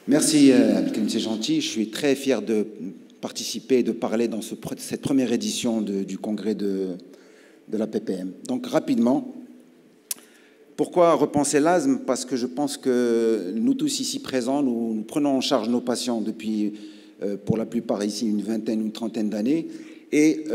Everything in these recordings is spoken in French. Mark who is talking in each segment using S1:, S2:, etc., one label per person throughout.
S1: Merci, Abdelkrim, c'est gentil. Je suis très fier de participer et de parler dans cette première édition du congrès de la PPM. Donc, rapidement, pourquoi repenser l'asthme? Parce que je pense que nous tous ici présents, nous prenons en charge nos patients depuis, pour la plupart ici, une vingtaine, une trentaine d'années, et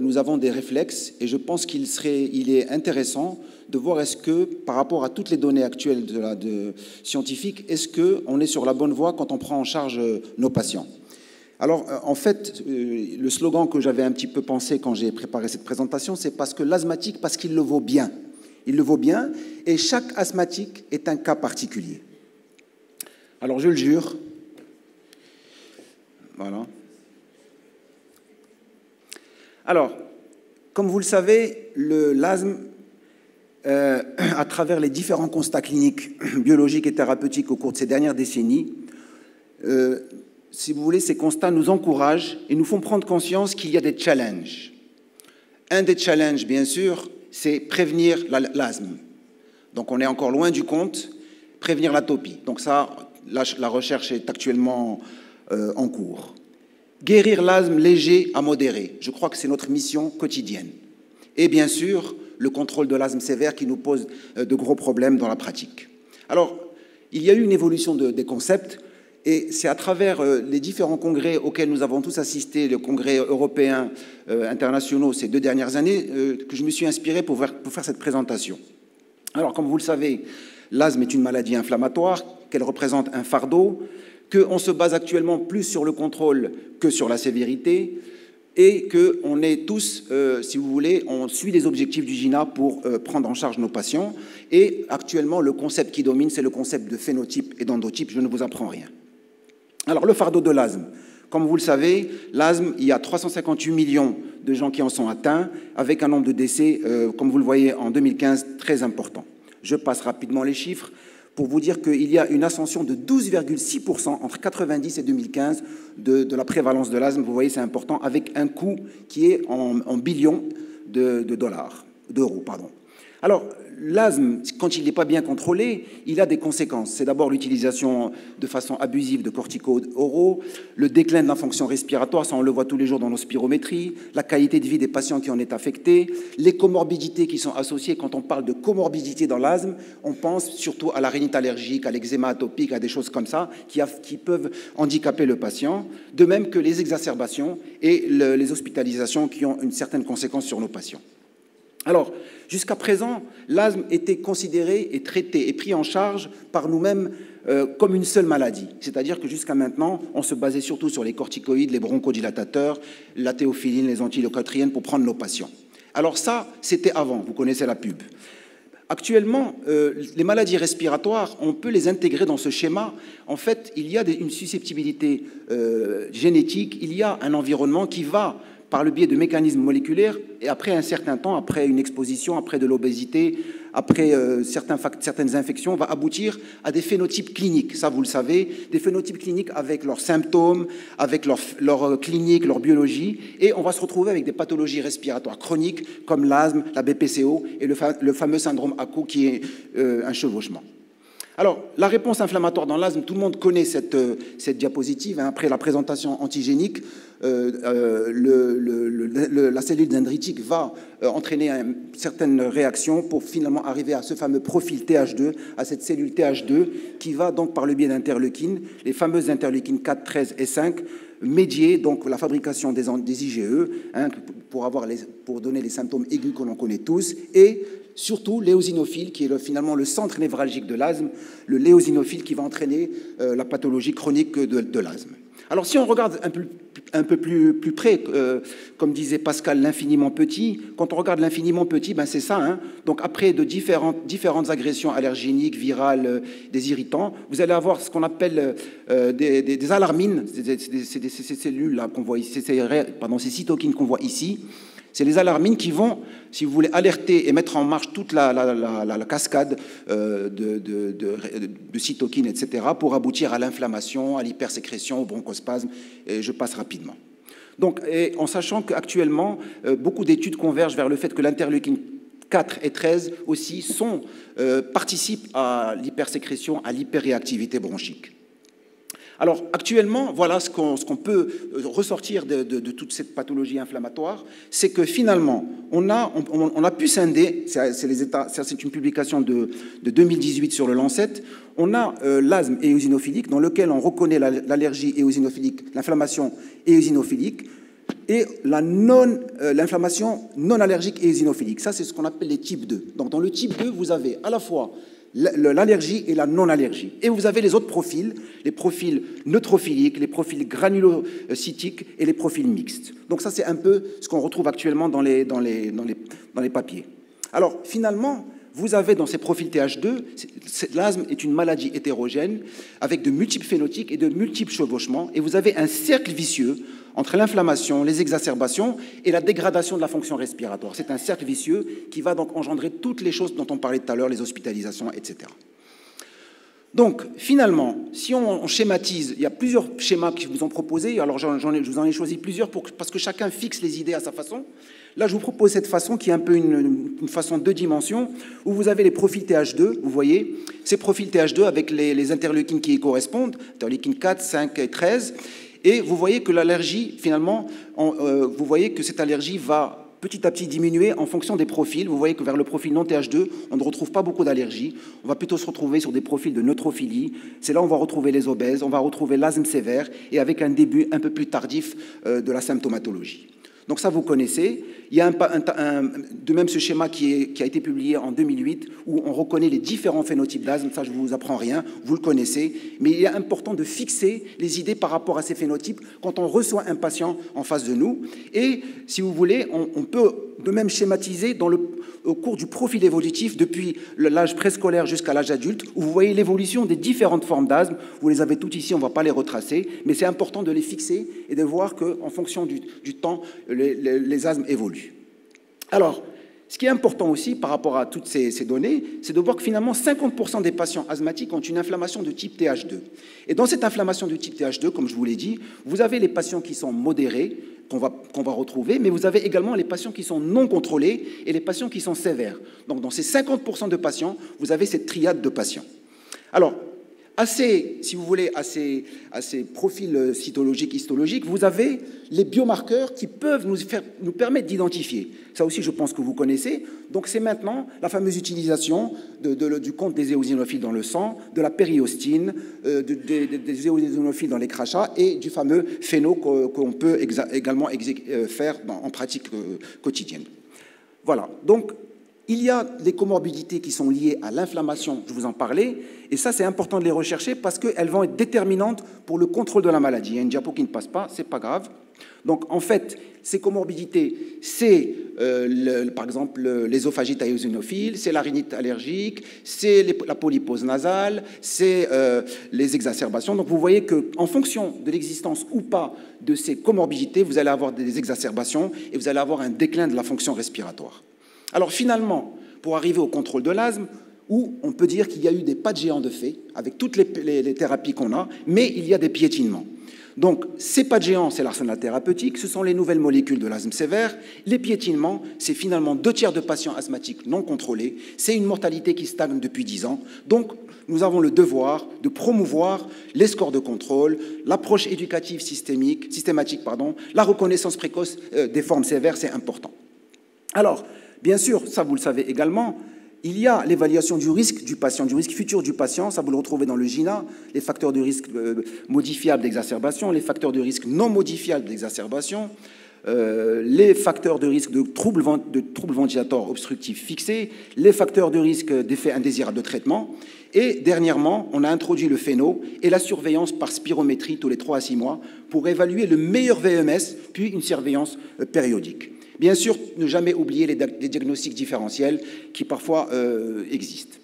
S1: nous avons des réflexes, et je pense qu'il est intéressant de voir est-ce que, par rapport à toutes les données actuelles scientifiques, est-ce qu'on est sur la bonne voie quand on prend en charge nos patients. Alors, en fait, le slogan que j'avais un petit peu pensé quand j'ai préparé cette présentation, c'est parce que l'asthmatique, parce qu'il le vaut bien. Il le vaut bien, et chaque asthmatique est un cas particulier. Alors, je le jure. Voilà. Alors, comme vous le savez, l'asthme, à travers les différents constats cliniques, biologiques et thérapeutiques au cours de ces dernières décennies, si vous voulez, ces constats nous encouragent et nous font prendre conscience qu'il y a des challenges. Un des challenges, bien sûr, c'est prévenir l'asthme. Donc, on est encore loin du compte, prévenir l'atopie. Donc ça, la recherche est actuellement en cours. Guérir l'asthme léger à modéré. Je crois que c'est notre mission quotidienne. Et bien sûr, le contrôle de l'asthme sévère qui nous pose de gros problèmes dans la pratique. Alors, il y a eu une évolution des concepts, et c'est à travers les différents congrès auxquels nous avons tous assisté, les congrès européens, internationaux, ces 2 dernières années, que je me suis inspiré pour faire cette présentation. Alors, comme vous le savez, l'asthme est une maladie inflammatoire, qu'elle représente un fardeau, qu'on se base actuellement plus sur le contrôle que sur la sévérité, et qu'on est tous, si vous voulez, on suit les objectifs du GINA pour prendre en charge nos patients. Et actuellement, le concept qui domine, c'est le concept de phénotype et d'endotype. Je ne vous apprends rien. Alors, le fardeau de l'asthme. Comme vous le savez, l'asthme, il y a 358 millions de gens qui en sont atteints, avec un nombre de décès, comme vous le voyez, en 2015, très important. Je passe rapidement les chiffres pour vous dire qu'il y a une ascension de 12,6% entre 1990 et 2015 de la prévalence de l'asthme. Vous voyez, c'est important, avec un coût qui est en billions d'euros. Alors, l'asthme, quand il n'est pas bien contrôlé, il a des conséquences. C'est d'abord l'utilisation de façon abusive de corticoïdes oraux, le déclin de la fonction respiratoire, ça on le voit tous les jours dans nos spirométries, la qualité de vie des patients qui en est affectée, les comorbidités qui sont associées. Quand on parle de comorbidité dans l'asthme, on pense surtout à la rhinite allergique, à l'eczéma atopique, à des choses comme ça qui peuvent handicaper le patient, de même que les exacerbations et les hospitalisations qui ont une certaine conséquence sur nos patients. Alors, jusqu'à présent, l'asthme était considéré et traité et pris en charge par nous-mêmes comme une seule maladie. C'est-à-dire que jusqu'à maintenant, on se basait surtout sur les corticoïdes, les bronchodilatateurs, la théophiline, les antileucotriennes pour prendre nos patients. Alors ça, c'était avant, vous connaissez la pub. Actuellement, les maladies respiratoires, on peut les intégrer dans ce schéma. En fait, il y a une susceptibilité génétique, il y a un environnement qui va, par le biais de mécanismes moléculaires, et après un certain temps, après une exposition, après de l'obésité, après certaines infections, va aboutir à des phénotypes cliniques. Ça, vous le savez, des phénotypes cliniques avec leurs symptômes, avec leur clinique, leur biologie, et on va se retrouver avec des pathologies respiratoires chroniques comme l'asthme, la BPCO et le fameux syndrome ACO qui est un chevauchement. Alors, la réponse inflammatoire dans l'asthme, tout le monde connaît cette diapositive. Après la présentation antigénique, la cellule dendritique va entraîner certaines réactions pour finalement arriver à ce fameux profil TH2, à cette cellule TH2 qui va donc par le biais d'interleukines, les fameuses interleukines 4, 13 et 5, médier donc la fabrication des IgE pour donner les symptômes aigus que l'on connaît tous, et surtout l'éosinophile qui est finalement le centre névralgique de l'asthme, le l'éosinophile qui va entraîner la pathologie chronique de l'asthme. Alors si on regarde un peu plus près, comme disait Pascal, l'infiniment petit, quand on regarde l'infiniment petit, ben c'est ça. Donc après de différentes agressions allergéniques, virales, des irritants, vous allez avoir ce qu'on appelle des alarmines, c'est ces cellules-là qu'on voit ici, ces cytokines qu'on voit ici. C'est les alarmines qui vont, si vous voulez, alerter et mettre en marche toute la cascade de cytokines, etc., pour aboutir à l'inflammation, à l'hypersécrétion, au bronchospasme, et je passe rapidement. Donc, en sachant qu'actuellement, beaucoup d'études convergent vers le fait que l'interleukine 4 et 13 aussi participent à l'hypersécrétion, à l'hyperréactivité bronchique. Alors, actuellement, voilà ce qu'on peut ressortir de toute cette pathologie inflammatoire, c'est que finalement, on a pu scinder, c'est une publication de 2018 sur le Lancet, on a l'asthme éosinophilique, dans lequel on reconnaît l'allergie éosinophilique, l'inflammation éosinophilique, et l'inflammation non allergique éosinophilique. Ça, c'est ce qu'on appelle les types 2. Donc, dans le type 2, vous avez à la fois l'allergie et la non-allergie. Et vous avez les autres profils, les profils neutrophiliques, les profils granulocytiques et les profils mixtes. Donc ça, c'est un peu ce qu'on retrouve actuellement dans les papiers. Alors, finalement, vous avez dans ces profils TH2, l'asthme est une maladie hétérogène avec de multiples phénotypes et de multiples chevauchements, et vous avez un cercle vicieux entre l'inflammation, les exacerbations et la dégradation de la fonction respiratoire. C'est un cercle vicieux qui va donc engendrer toutes les choses dont on parlait tout à l'heure, les hospitalisations, etc. Donc, finalement, si on schématise, il y a plusieurs schémas qui vous ont proposés, alors je vous en ai choisi plusieurs parce que chacun fixe les idées à sa façon. Là, je vous propose cette façon qui est un peu une façon de 2 dimensions, où vous avez les profils TH2, vous voyez, ces profils TH2 avec les interleukines qui y correspondent, interleukines 4, 5 et 13, et vous voyez que l'allergie, finalement, vous voyez que cette allergie va petit à petit diminuer en fonction des profils. Vous voyez que vers le profil non TH2, on ne retrouve pas beaucoup d'allergies. On va plutôt se retrouver sur des profils de neutrophilie. C'est là où on va retrouver les obèses, on va retrouver l'asthme sévère et avec un début un peu plus tardif de la symptomatologie. Donc ça, vous connaissez. Il y a de même ce schéma qui a été publié en 2008, où on reconnaît les différents phénotypes d'asthme. Ça, je ne vous apprends rien, vous le connaissez. Mais il est important de fixer les idées par rapport à ces phénotypes quand on reçoit un patient en face de nous. Et, si vous voulez, on peut de même schématiser au cours du profil évolutif depuis l'âge préscolaire jusqu'à l'âge adulte, où vous voyez l'évolution des différentes formes d'asthme. Vous les avez toutes ici, on ne va pas les retracer, mais c'est important de les fixer et de voir qu'en fonction du temps, les asthmes évoluent. Alors, ce qui est important aussi par rapport à toutes ces données, c'est de voir que finalement 50% des patients asthmatiques ont une inflammation de type TH2. Et dans cette inflammation de type TH2, comme je vous l'ai dit, vous avez les patients qui sont modérés, qu'on va retrouver, mais vous avez également les patients qui sont non contrôlés et les patients qui sont sévères. Donc dans ces 50% de patients, vous avez cette triade de patients. Alors, si vous voulez, à ces profils cytologiques, histologiques, vous avez les biomarqueurs qui peuvent nous permettre d'identifier. Ça aussi, je pense que vous connaissez. Donc, c'est maintenant la fameuse utilisation du compte des éosinophiles dans le sang, de la périostine, des éosinophiles dans les crachats et du fameux phéno qu'on peut également faire en pratique quotidienne. Voilà. Donc, il y a des comorbidités qui sont liées à l'inflammation, je vous en parlais, et ça, c'est important de les rechercher parce qu'elles vont être déterminantes pour le contrôle de la maladie. Il y a une diapo qui ne passe pas, c'est pas grave. Donc, en fait, ces comorbidités, c'est, par exemple, l'ésophagite éosinophile, c'est la rhinite allergique, c'est la polypose nasale, c'est les exacerbations. Donc, vous voyez qu'en fonction de l'existence ou pas de ces comorbidités, vous allez avoir des exacerbations et vous allez avoir un déclin de la fonction respiratoire. Alors finalement, pour arriver au contrôle de l'asthme, où on peut dire qu'il y a eu des pas de géant de fait, avec toutes les thérapies qu'on a, mais il y a des piétinements. Donc ces pas de géant, c'est l'arsenal thérapeutique, ce sont les nouvelles molécules de l'asthme sévère. Les piétinements, c'est finalement 2/3 de patients asthmatiques non contrôlés. C'est une mortalité qui stagne depuis 10 ans. Donc nous avons le devoir de promouvoir les scores de contrôle, l'approche éducative systématique, la reconnaissance précoce des formes sévères, c'est important. Alors, bien sûr, ça vous le savez également, il y a l'évaluation du risque du patient, du risque futur du patient, ça vous le retrouvez dans le GINA, les facteurs de risque modifiables d'exacerbation, les facteurs de risque non modifiables d'exacerbation, les facteurs de risque de troubles ventilateurs obstructifs fixés, les facteurs de risque d'effets indésirables de traitement, et dernièrement, on a introduit le phéno et la surveillance par spirométrie tous les 3 à 6 mois pour évaluer le meilleur VMS, puis une surveillance périodique. Bien sûr, ne jamais oublier les diagnostics différentiels qui parfois existent.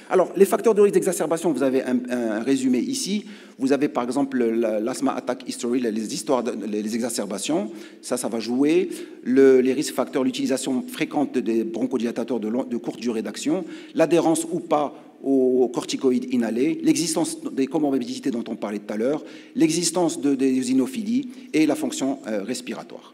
S1: Alors, les facteurs de risque d'exacerbation, vous avez un résumé ici. Vous avez par exemple l'asthma attack history, les exacerbations. Ça va jouer. Les risques facteurs, l'utilisation fréquente des bronchodilatateurs de courte durée d'action, l'adhérence ou pas aux corticoïdes inhalés, l'existence des comorbidités dont on parlait tout à l'heure, l'existence des éosinophilies et la fonction respiratoire.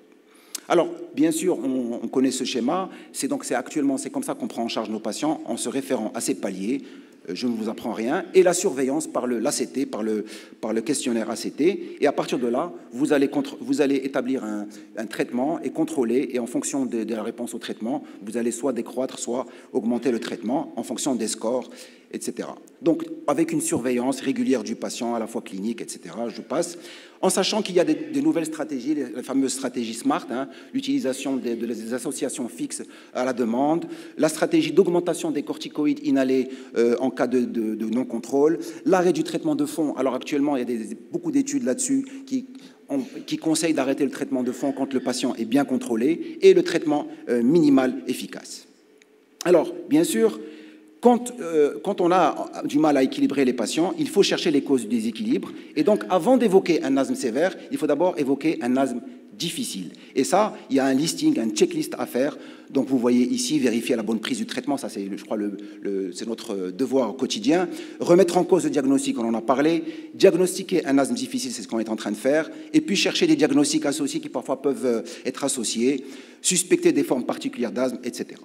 S1: Alors, bien sûr, on connaît ce schéma, c'est comme ça qu'on prend en charge nos patients en se référant à ces paliers, je ne vous apprends rien, et la surveillance par l'ACT, par le questionnaire ACT, et à partir de là, vous allez établir un traitement et contrôler, et en fonction de la réponse au traitement, vous allez soit décroître, soit augmenter le traitement en fonction des scores, etc. Donc, avec une surveillance régulière du patient, à la fois clinique, etc., je passe, en sachant qu'il y a des nouvelles stratégies, les fameuses stratégies SMART, hein, l'utilisation des associations fixes à la demande, la stratégie d'augmentation des corticoïdes inhalés en cas de non-contrôle, l'arrêt du traitement de fond. Alors actuellement, il y a beaucoup d'études là-dessus qui conseillent d'arrêter le traitement de fond quand le patient est bien contrôlé, et le traitement minimal efficace. Alors, bien sûr, quand on a du mal à équilibrer les patients, il faut chercher les causes du déséquilibre. Et donc, avant d'évoquer un asthme sévère, il faut d'abord évoquer un asthme difficile. Et ça, il y a un listing, un checklist à faire. Donc, vous voyez ici, vérifier la bonne prise du traitement. Ça, c'est, je crois, c'est notre devoir au quotidien. Remettre en cause le diagnostic, on en a parlé. Diagnostiquer un asthme difficile, c'est ce qu'on est en train de faire. Et puis, chercher des diagnostics associés qui, parfois, peuvent être associés. Suspecter des formes particulières d'asthme, etc.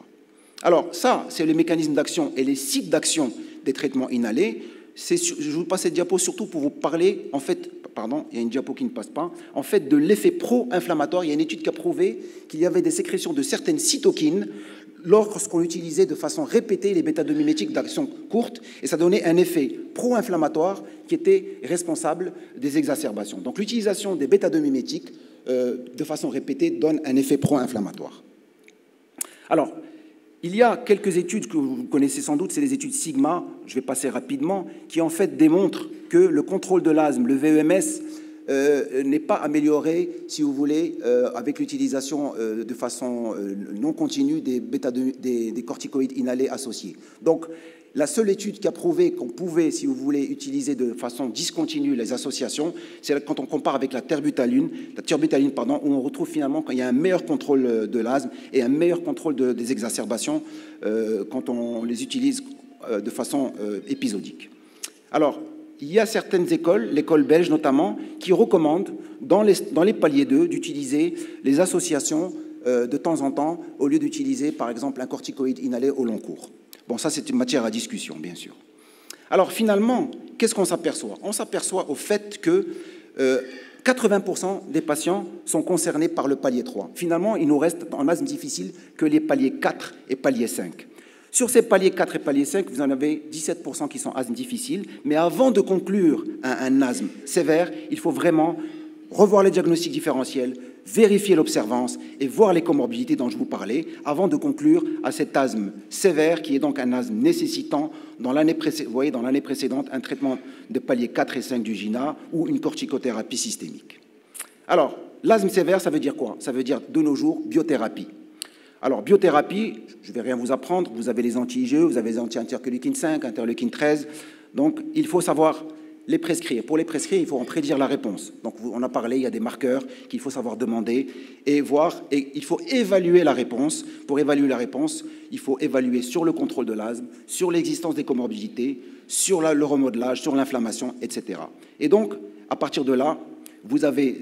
S1: Alors, ça, c'est le mécanisme d'action et les sites d'action des traitements inhalés. Je vous passe cette diapo surtout pour vous parler, en fait, pardon, il y a une diapo qui ne passe pas, en fait, de l'effet pro-inflammatoire. Il y a une étude qui a prouvé qu'il y avait des sécrétions de certaines cytokines lorsqu'on utilisait de façon répétée les bêta-2 mimétiques d'action courte, et ça donnait un effet pro-inflammatoire qui était responsable des exacerbations. Donc, l'utilisation des bêta-2 mimétiques de façon répétée donne un effet pro-inflammatoire. Alors, il y a quelques études que vous connaissez sans doute, c'est les études Sigma, je vais passer rapidement, qui en fait démontrent que le contrôle de l'asthme, le VEMS, n'est pas amélioré, si vous voulez, avec l'utilisation de façon non continue des corticoïdes inhalés associés. Donc, la seule étude qui a prouvé qu'on pouvait, si vous voulez, utiliser de façon discontinue les associations, c'est quand on compare avec la terbutaline, où on retrouve finalement qu'il y a un meilleur contrôle de l'asthme et un meilleur contrôle des exacerbations quand on les utilise de façon épisodique. Alors, il y a certaines écoles, l'école belge notamment, qui recommandent dans les paliers 2 d'utiliser les associations de temps en temps au lieu d'utiliser, par exemple, un corticoïde inhalé au long cours. Bon, ça, c'est une matière à discussion, bien sûr. Alors, finalement, qu'est-ce qu'on s'aperçoit? On s'aperçoit au fait que 80% des patients sont concernés par le palier 3. Finalement, il nous reste en asthme difficile que les paliers 4 et palier 5. Sur ces paliers 4 et palier 5, vous en avez 17% qui sont asthme difficile. Mais avant de conclure un asthme sévère, il faut vraiment revoir les diagnostics différentiels, vérifier l'observance et voir les comorbidités dont je vous parlais avant de conclure à cet asthme sévère qui est donc un asthme nécessitant, dans l'année précédente, un traitement de palier 4 et 5 du GINA ou une corticothérapie systémique. Alors, l'asthme sévère, ça veut dire quoi? Ça veut dire, de nos jours, biothérapie. Alors, biothérapie, je ne vais rien vous apprendre, vous avez les anti-IgE, vous avez les anti-interleukine 5, interleukine 13, donc il faut savoir les prescrire. Pour les prescrire, il faut en prédire la réponse. Donc, on a parlé, il y a des marqueurs qu'il faut savoir demander et voir, et il faut évaluer la réponse. Pour évaluer la réponse, il faut évaluer sur le contrôle de l'asthme, sur l'existence des comorbidités, sur le remodelage, sur l'inflammation, etc. Et donc, à partir de là, vous avez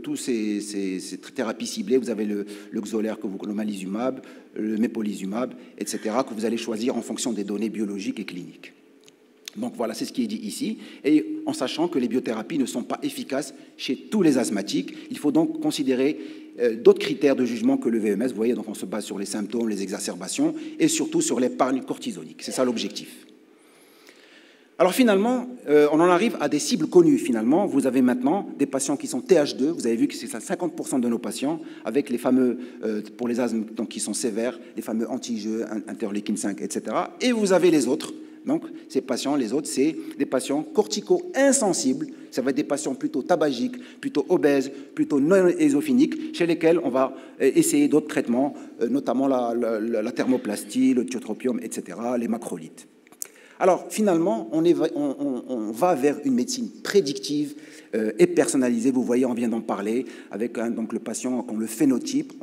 S1: tous ces thérapies ciblées, vous avez le Xolair, le Malizumab, le Mepolizumab, etc., que vous allez choisir en fonction des données biologiques et cliniques. Donc voilà, c'est ce qui est dit ici, et en sachant que les biothérapies ne sont pas efficaces chez tous les asthmatiques, il faut donc considérer d'autres critères de jugement que le VMS. Vous voyez, donc on se base sur les symptômes, les exacerbations, et surtout sur l'épargne cortisonique. C'est ça l'objectif. Alors finalement, on en arrive à des cibles connues. Finalement, vous avez maintenant des patients qui sont TH2. Vous avez vu que c'est 50% de nos patients, avec les fameux, pour les asthmes donc, qui sont sévères, les fameux anti-IgE, interleukine 5, etc. Et vous avez les autres. Donc, ces patients, les autres, c'est des patients cortico-insensibles. Ça va être des patients plutôt tabagiques, plutôt obèses, plutôt non ésophiniques, chez lesquels on va essayer d'autres traitements, notamment la thermoplastie, le tiotropium, etc., les macrolides. Alors, finalement, on va vers une médecine prédictive et personnalisée. Vous voyez, on vient d'en parler, avec donc le patient, on le phénotype,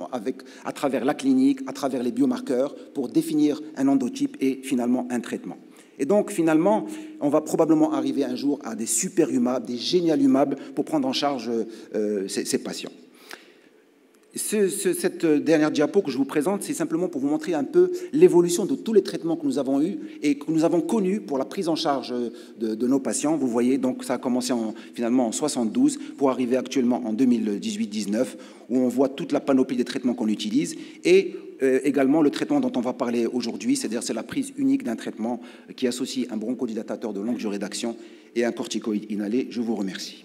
S1: à travers la clinique, à travers les biomarqueurs, pour définir un endotype et finalement un traitement. Et donc, finalement, on va probablement arriver un jour à des superhumab, des génialumab pour prendre en charge ces patients. Cette dernière diapo que je vous présente, c'est simplement pour vous montrer un peu l'évolution de tous les traitements que nous avons eus et que nous avons connus pour la prise en charge de nos patients. Vous voyez, donc ça a commencé finalement en 72 pour arriver actuellement en 2018-19, où on voit toute la panoplie des traitements qu'on utilise et également le traitement dont on va parler aujourd'hui, c'est-à-dire c'est la prise unique d'un traitement qui associe un bronchodilatateur de longue durée d'action et un corticoïde inhalé. Je vous remercie.